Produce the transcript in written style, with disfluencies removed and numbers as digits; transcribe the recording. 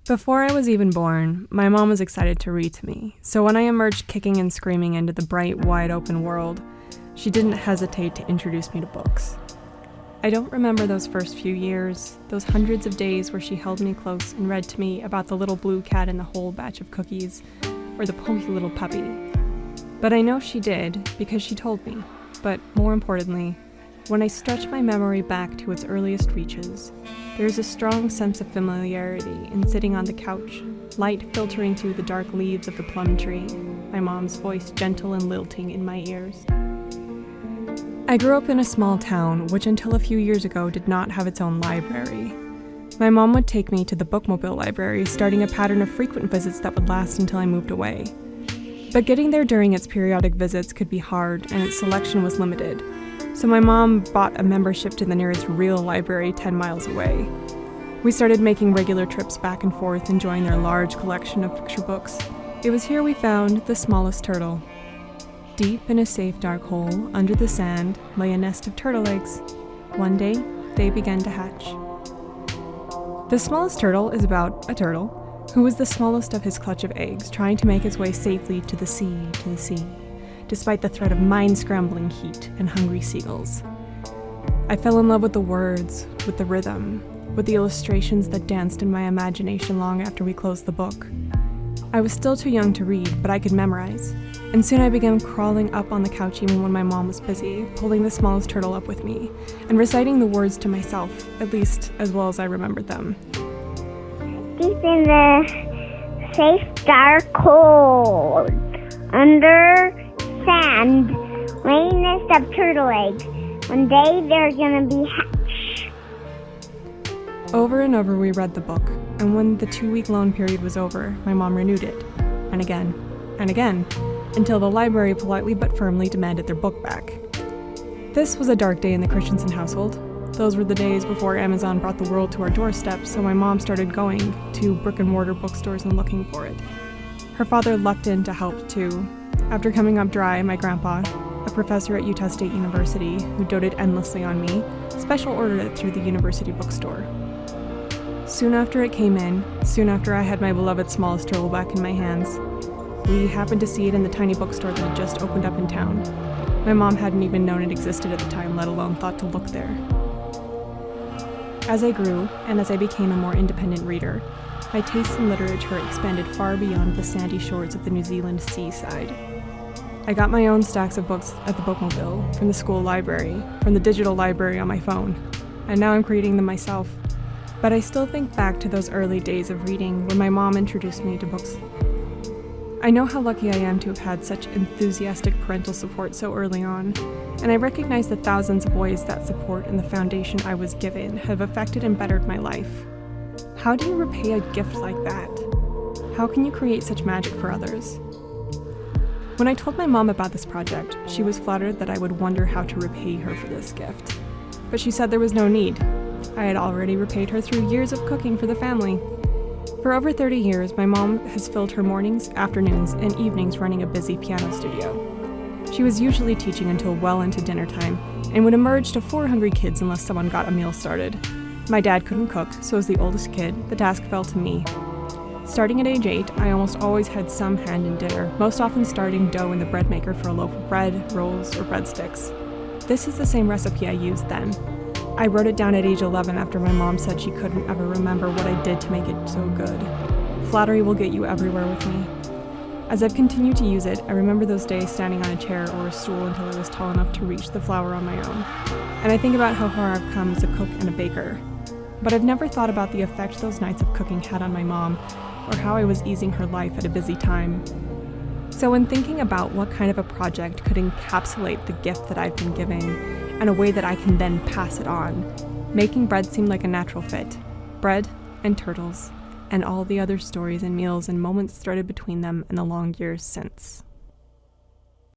Before I was even born, my mom was excited to read to me, so when I emerged kicking and screaming into the bright, wide-open world, she didn't hesitate to introduce me to books. I don't remember those first few years, those hundreds of days where she held me close and read to me about the little blue cat in the whole batch of cookies, or the pokey little puppy. But I know she did, because she told me. But more importantly, when I stretch my memory back to its earliest reaches, there is a strong sense of familiarity in sitting on the couch, light filtering through the dark leaves of the plum tree, my mom's voice gentle and lilting in my ears. I grew up in a small town, which until a few years ago did not have its own library. My mom would take me to the bookmobile library, starting a pattern of frequent visits that would last until I moved away. But getting there during its periodic visits could be hard, and its selection was limited. So my mom bought a membership to the nearest real library 10 miles away. We started making regular trips back and forth, enjoying their large collection of picture books. It was here we found The Smallest Turtle. Deep in a safe dark hole, under the sand, lay a nest of turtle eggs. One day, they began to hatch. The Smallest Turtle is about a turtle who was the smallest of his clutch of eggs, trying to make his way safely to the sea, despite the threat of mind-scrambling heat and hungry seagulls. I fell in love with the words, with the rhythm, with the illustrations that danced in my imagination long after we closed the book. I was still too young to read, but I could memorize, and soon I began crawling up on the couch even when my mom was busy, pulling the Smallest Turtle up with me, and reciting the words to myself, at least as well as I remembered them. Deep in the safe dark hole, under sand, lay a nest of turtle eggs. One day they're gonna be hatched. Over and over we read the book, and when the 2-week loan period was over, my mom renewed it, and again, until the library politely but firmly demanded their book back. This was a dark day in the Christensen household. Those were the days before Amazon brought the world to our doorstep, so my mom started going to brick-and-mortar bookstores and looking for it. Her father lucked in to help, too. After coming up dry, my grandpa, a professor at Utah State University who doted endlessly on me, special ordered it through the university bookstore. Soon after it came in, soon after I had my beloved Smallest Turtle back in my hands, we happened to see it in the tiny bookstore that had just opened up in town. My mom hadn't even known it existed at the time, let alone thought to look there. As I grew, and as I became a more independent reader, my taste in literature expanded far beyond the sandy shores of the New Zealand seaside. I got my own stacks of books at the bookmobile, from the school library, from the digital library on my phone, and now I'm creating them myself. But I still think back to those early days of reading when my mom introduced me to books. I know how lucky I am to have had such enthusiastic parental support so early on, and I recognize the thousands of ways that support and the foundation I was given have affected and bettered my life. How do you repay a gift like that? How can you create such magic for others? When I told my mom about this project, she was flattered that I would wonder how to repay her for this gift. But she said there was no need. I had already repaid her through years of cooking for the family. For over 30 years, my mom has filled her mornings, afternoons, and evenings running a busy piano studio. She was usually teaching until well into dinner time, and would emerge to 4 hungry kids unless someone got a meal started. My dad couldn't cook, so as the oldest kid, the task fell to me. Starting at age 8, I almost always had some hand in dinner, most often starting dough in the bread maker for a loaf of bread, rolls, or breadsticks. This is the same recipe I used then. I wrote it down at age 11 after my mom said she couldn't ever remember what I did to make it so good. Flattery will get you everywhere with me. As I've continued to use it, I remember those days standing on a chair or a stool until I was tall enough to reach the flour on my own. And I think about how far I've come as a cook and a baker. But I've never thought about the effect those nights of cooking had on my mom, or how I was easing her life at a busy time. So when thinking about what kind of a project could encapsulate the gift that I've been giving, and a way that I can then pass it on, making bread seemed like a natural fit. Bread and turtles, and all the other stories and meals and moments threaded between them in the long years since.